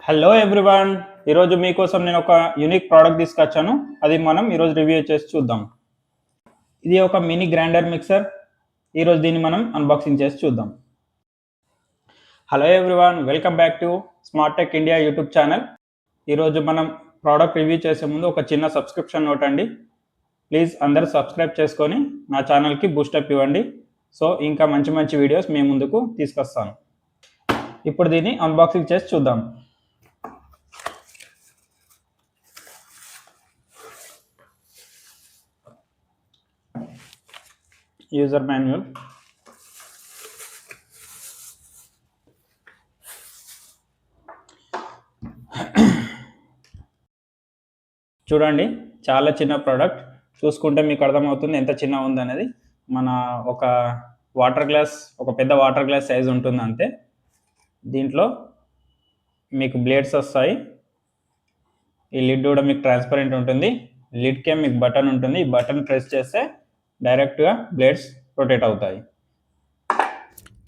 Hello everyone. ఈరోజు మీకోసం నేను ఒక యూనిక్ ప్రోడక్ట్ తీసుకొచ్చాను. అది మనం ఈరోజు రివ్యూ చేసి చూద్దాం. ఇది ఒక మినీ గ్రైండర్ మిక్సర్. ఈరోజు దీన్ని మనం అన్బాక్సింగ్ చేసి చూద్దాం. Hello everyone, welcome back to smart tech India YouTube channel. ఈరోజు మనం ప్రోడక్ట్ రివ్యూ చేసే ముందు ఒక చిన్న సబ్స్క్రిప్షన్ నోట్ అండి. ప్లీజ్ అందరూ సబ్స్క్రైబ్ చేసుకొని నా ఛానల్కి బూస్టప్ ఇవ్వండి. సో ఇంకా మంచి మంచి వీడియోస్ మీ ముందుకు తీసుకొస్తాను. ఇప్పుడు దీన్ని అన్బాక్సింగ్ చేసి చూద్దాం. యూజర్ మాన్యువల్, చూడండి చాలా చిన్న ప్రోడక్ట్. చూసుకుంటే మీకు అర్థమవుతుంది ఎంత చిన్న ఉందనేది. మన ఒక వాటర్ గ్లాస్, ఒక పెద్ద వాటర్ గ్లాస్ సైజ్ ఉంటుంది అంతే. దీంట్లో మీకు బ్లేడ్స్ వస్తాయి. ఈ లిడ్ కూడా మీకు ట్రాన్స్పరెంట్ ఉంటుంది. లిడ్కే మీకు బటన్ ఉంటుంది. ఈ బటన్ ప్రెస్ చేస్తే డైరెక్ట్గా బ్లేడ్స్ రొటేట్ అవుతాయి.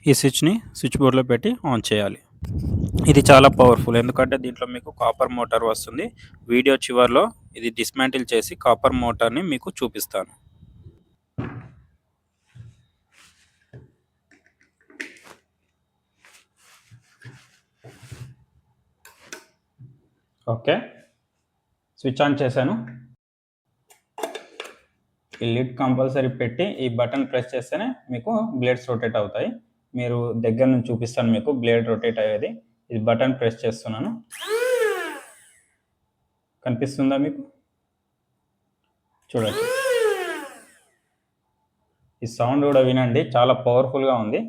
ఈ స్విచ్ని స్విచ్ బోర్డ్లో పెట్టి ఆన్ చేయాలి. ఇది చాలా పవర్ఫుల్, ఎందుకంటే దీంట్లో మీకు కాపర్ మోటార్ వస్తుంది. వీడియో చివర్లో ఇది డిస్మాంటిల్ చేసి కాపర్ మోటార్ని మీకు చూపిస్తాను. ఓకే, స్విచ్ ఆన్ చేశాను. ఈ లిడ్ కంపల్సరీ పెట్టి ఈ బటన్ ప్రెస్ చేస్తేనే మీకు బ్లేడ్స్ రొటేట్ అవుతాయి. మీరు దగ్గర నుంచి చూపిస్తాను మీకు బ్లేడ్ రొటేట్ అయ్యేది. ఇది బటన్ ప్రెస్ చేస్తున్నాను. కనిపిస్తుందా మీకు? చూడండి, ఈ సౌండ్ కూడా వినండి, చాలా పవర్ఫుల్గా ఉంది.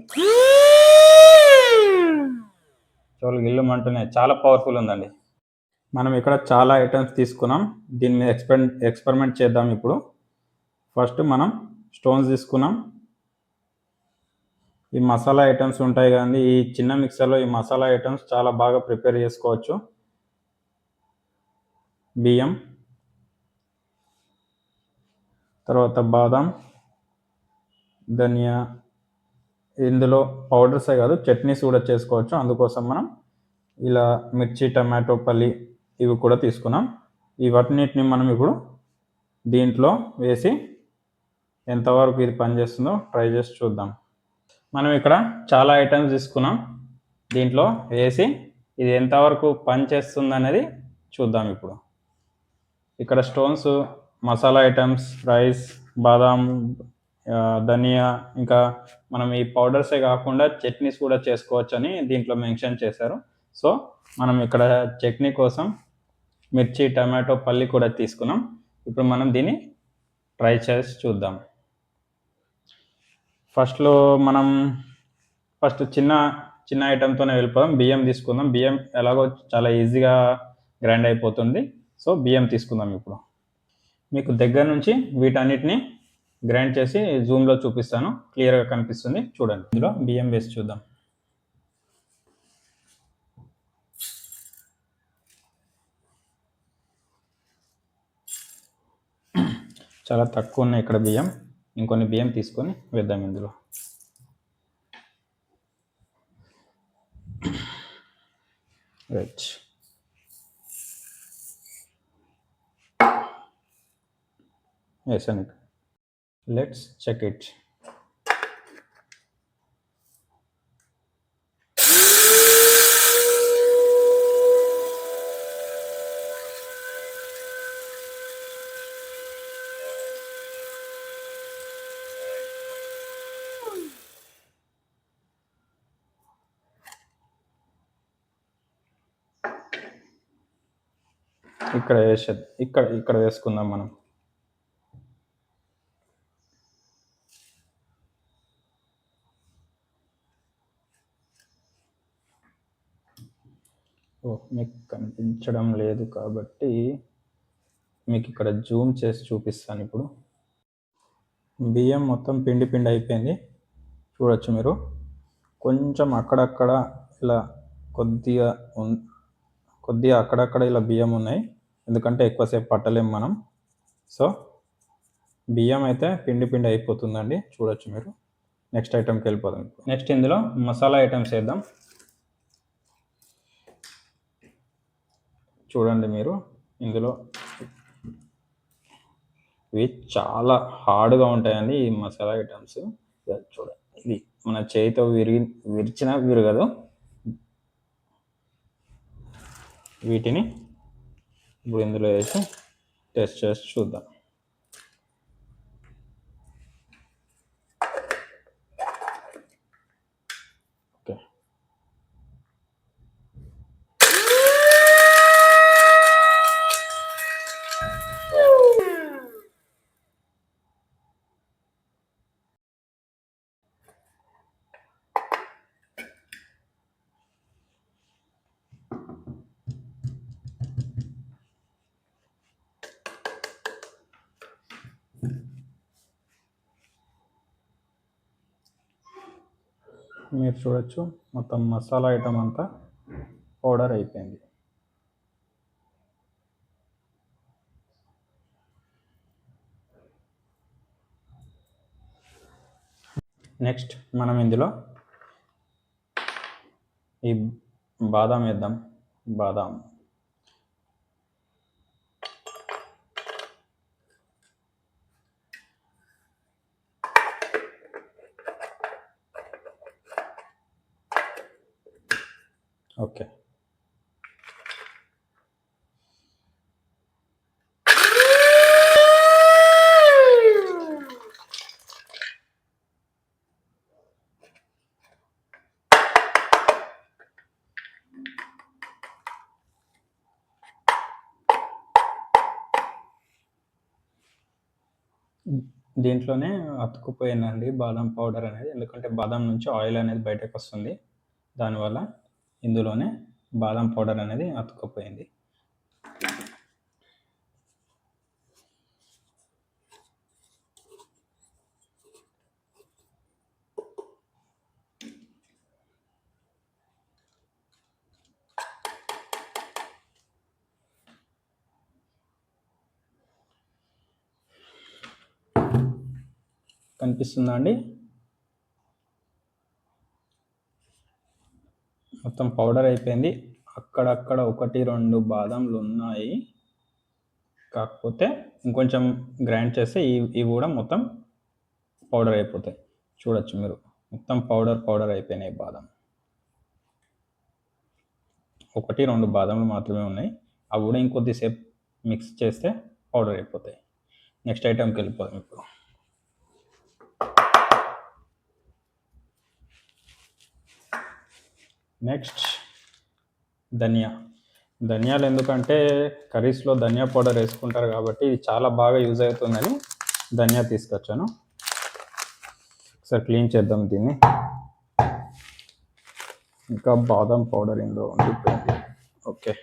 చోలు గిల్లుమంటున్నాయి, చాలా పవర్ఫుల్ ఉందండి. మనం ఇక్కడ చాలా ఐటమ్స్ తీసుకున్నాం. దీని మీద ఎక్స్పెరిమెంట్ చేద్దాం. ఇప్పుడు ఫస్ట్ మనం స్టోన్స్ తీసుకున్నాం. ఈ మసాలా ఐటమ్స్ ఉంటాయి కానీ ఈ చిన్న మిక్సర్లో ఈ మసాలా ఐటమ్స్ చాలా బాగా ప్రిపేర్ చేసుకోవచ్చు. బియ్యం, తర్వాత బాదం, ధనియా, ఇందులో పౌడర్సే కాదు చట్నీస్ కూడా చేసుకోవచ్చు. అందుకోసం మనం ఇలా మిర్చి, టమాటో, పల్లి ఇవి కూడా తీసుకున్నాం. ఇవన్నిటిని మనం ఇప్పుడు దీంట్లో వేసి ఎంతవరకు ఇది పనిచేస్తుందో ట్రై చేసి చూద్దాం. మనం ఇక్కడ చాలా ఐటమ్స్ తీసుకున్నాం. దీంట్లో వేసి ఇది ఎంతవరకు పనిచేస్తుంది అనేది చూద్దాం. ఇప్పుడు ఇక్కడ స్టోన్స్, మసాలా ఐటమ్స్, రైస్, బాదాం, ధనియా, ఇంకా మనం ఈ పౌడర్సే కాకుండా చట్నీస్ కూడా చేసుకోవచ్చు అని దీంట్లో మెన్షన్ చేశారు. సో మనం ఇక్కడ చట్నీ కోసం మిర్చి, టమాటో, పల్లి కూడా తీసుకున్నాం. ఇప్పుడు మనం దీన్ని ట్రై చేసి చూద్దాం. మనం ఫస్ట్ చిన్న ఐటెంతోనే వెళ్ళిపోదాం. బియ్యం తీసుకుందాం. బియ్యం ఎలాగో చాలా ఈజీగా గ్రైండ్ అయిపోతుంది. సో బియ్యం తీసుకుందాం. ఇప్పుడు మీకు దగ్గర నుంచి వీటన్నిటిని గ్రైండ్ చేసి జూమ్లో చూపిస్తాను, క్లియర్గా కనిపిస్తుంది. చూడండి, ఇందులో బియ్యం వేసి చూద్దాం. చాలా తక్కువ ఉన్నాయి ఇక్కడ బియ్యం. ఇంకొన్ని బియ్యం తీసుకొని వేద్దాం ఇందులో. రైట్, వేసాను. Let's check it. ఇక్కడ వేసుకుందాం మనం. మీకు కనిపించడం లేదు కాబట్టి మీకు ఇక్కడ జూమ్ చేసి చూపిస్తాను. ఇప్పుడు బియ్యం మొత్తం పిండి అయిపోయింది. చూడొచ్చు మీరు. కొంచెం అక్కడక్కడ ఇలా కొద్దిగా అక్కడక్కడ ఇలా బియ్యం ఉన్నాయి, ఎందుకంటే ఎక్కువసేపు పట్టలేము మనం. సో బియ్యం అయితే పిండి అయిపోతుందండి. చూడొచ్చు మీరు. నెక్స్ట్ ఐటెంకి వెళ్ళిపోదాం. నెక్స్ట్ ఇందులో మసాలా ఐటమ్స్ వేద్దాం. చూడండి మీరు ఇందులో ఇవి చాలా హార్డ్గా ఉంటాయండి ఈ మసాలా ఐటమ్స్. చూడండి ఇది మన చేతితో విరిచినా విరగదు. వీటిని ఇప్పుడు ఇందులో వేసి టెస్ట్ చేసి చూద్దాం. ఓకే, మీరు చూడొచ్చు మొత్తం మసాలా ఐటమ్ అంతా పౌడర్ అయిపోయింది. నెక్స్ట్ మనం ఇందులో ఈ బాదాం వేద్దాం. బాదాం ఓకే, దీంట్లోనే అతుక్కుపోయిందండి బాదం పౌడర్ అనేది. ఎందుకంటే బాదం నుంచి ఆయిల్ అనేది బయటకు వస్తుంది, దానివల్ల ఇందులోనే బాదం పౌడర్ అనేది అతుక్కుపోయింది. కనిపిస్తుందా అండి? మొత్తం పౌడర్ అయిపోయింది. అక్కడక్కడ 1-2 బాదంలు ఉన్నాయి, కాకపోతే ఇంకొంచెం గ్రైండ్ చేస్తే ఇవి కూడా మొత్తం పౌడర్ అయిపోతాయి. చూడొచ్చు మీరు మొత్తం పౌడర్ అయిపోయినాయి బాదం. 1-2 బాదంలు మాత్రమే ఉన్నాయి, అవి కూడా ఇంకొద్దిసేపు మిక్స్ చేస్తే పౌడర్ అయిపోతాయి. నెక్స్ట్ ఐటెంకి వెళ్ళిపోదాం ఇప్పుడు. నెక్స్ట్ ధనియాలు ఎందుకంటే కర్రీస్లో ధనియా పౌడర్ వేసుకుంటారు కాబట్టి ఇది చాలా బాగా యూజ్ అవుతుందని ధనియా తీసుకొచ్చాను. ఒకసారి క్లీన్ చేద్దాం దీన్ని. ఇంకా బాదం పౌడర్ ఇందులో ఉండిపోయింది. ఓకే,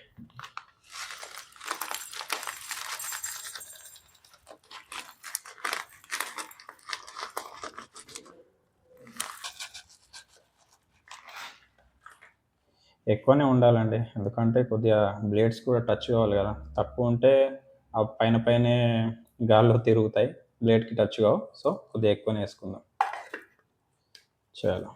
ఎక్కువనే ఉండాలండి, ఎందుకంటే కొద్దిగా బ్లేడ్స్ కూడా టచ్ కావాలి కదా. తక్కువ ఉంటే ఆ పైనే గాల్లో తిరుగుతాయి, బ్లేడ్కి టచ్ కావు. సో కొద్దిగా ఎక్కువనే వేసుకుందాం. చాలా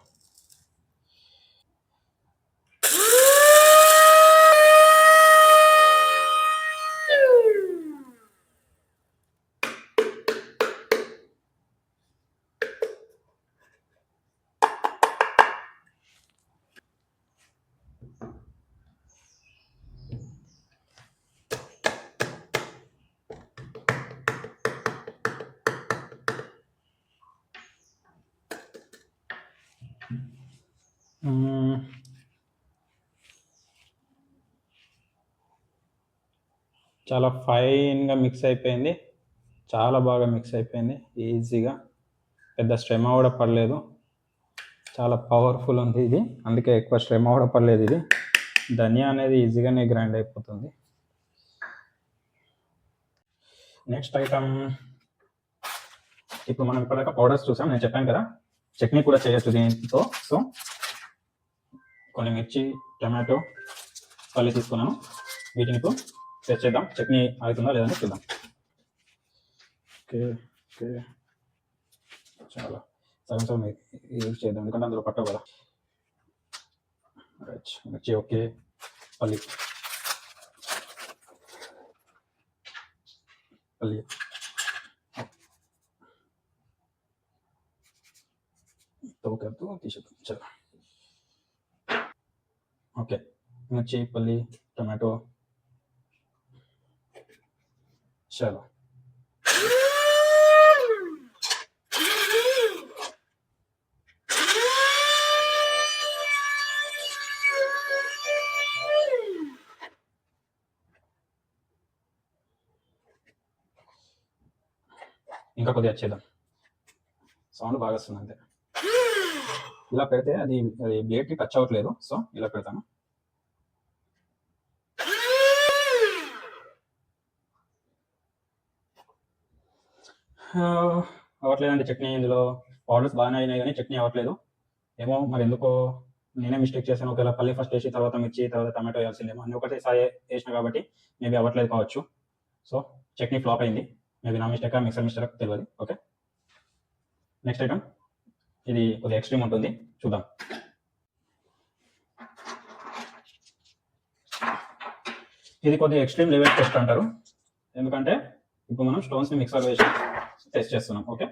చాలా ఫైన్గా మిక్స్ అయిపోయింది, చాలా బాగా మిక్స్ అయిపోయింది ఈజీగా. పెద్ద శ్రమ కూడా పడలేదు, చాలా పవర్ఫుల్ ఉంది ఇది, అందుకే ఎక్కువ శ్రమ కూడా పడలేదు. ఇది ధనియా అనేది ఈజీగానే గ్రైండ్ అయిపోతుంది. నెక్స్ట్ ఐటమ్, ఇప్పుడు మనం ఇప్పటిదాకా పౌడర్స్ చూసాం. నేను చెప్పాను కదా చట్నీ కూడా చేయొచ్చు దీంతో. సో కొన్ని మిర్చి, టమాటో, పల్లి తీసుకున్నాను. వీటిని ఇప్పుడు సెట్ చేద్దాం. చట్నీ అవుతుందా లేదని చూద్దాం. ఓకే ఓకే, చాలా సగం యూజ్ చేద్దాం, ఎందుకంటే అందులో పట్టవు కదా. రైట్, మిర్చి ఓకే, పల్లి పల్లి तो कर दो चलो ఓకే మిర్చి పల్లి టమాటో చలో ఇంకా కొద్దిగా చేద్దాం సౌండ్ బాగా వస్తుంది అంతే ఇలా పెడితే అది బ్లేడ్కి టచ్ అవ్వట్లేదు సో ఇలా పెడతాను అవ్వట్లేదండి చట్నీ ఇందులో పౌడర్స్ బాగానే అయినాయి కానీ చట్నీ అవ్వట్లేదు ఏమో మరి ఎందుకో నేనే మిస్టేక్ చేశాను ఒకవేళ పల్లి ఫస్ట్ వేసి తర్వాత మిర్చి తర్వాత టమాటో వేయాల్సిందేమో అన్ని ఒకటేసారి వేసిన కాబట్టి మేబీ అవ్వట్లేదు కావచ్చు సో చట్నీ ఫ్లాప్ అయింది మేబీ నా మిస్టేక్ మిక్సర్ మిస్టేక్ తెలియదు ఓకే నెక్స్ట్ ఐటమ్ ఇది కొద్దిగా ఎక్స్ట్రీమ్ ఉంటుంది చూద్దాం ఇది కొద్దిగా ఎక్స్ట్రీమ్ లెవెల్ టెస్ట్ అంటారు ఎందుకంటే ఇప్పుడు మనం స్టోన్స్ని మిక్సర్ వేసి టెస్ట్ చేస్తున్నాం ఓకే